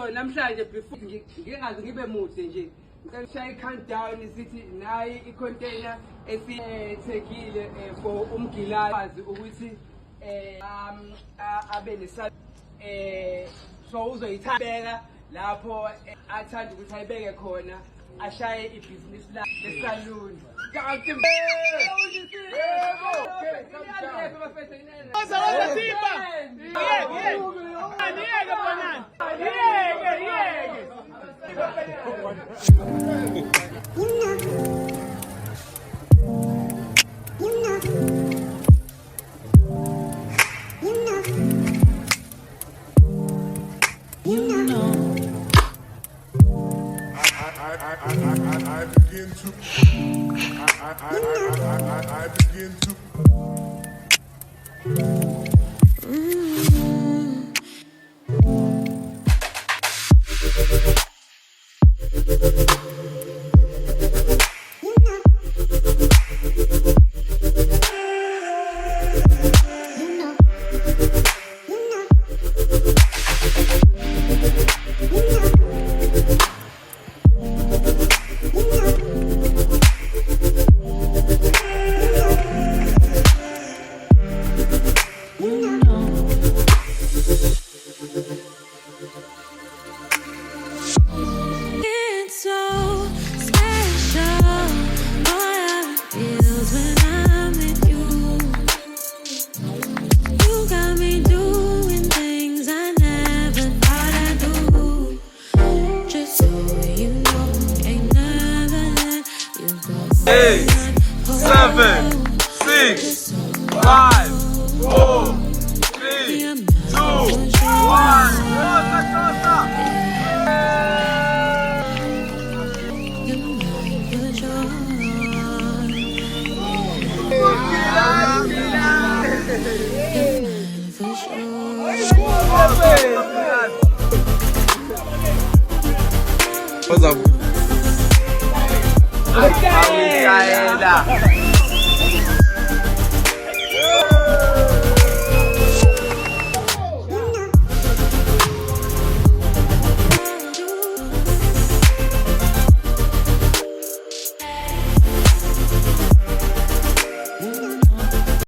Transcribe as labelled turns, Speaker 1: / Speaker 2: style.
Speaker 1: So namhlanje before ngingaze ngibe mude nje ngicela ushaya i-countdown sithi naye i-container esithekile for umgilazi ukuthi abe so uzoyithabeka lapho athanda ukuthi ayibeke khona ashaye ibhizinisi lesaluni.
Speaker 2: I begin to
Speaker 3: Eight, 7, 6, 5, 4, 3, 2, 1. What's up?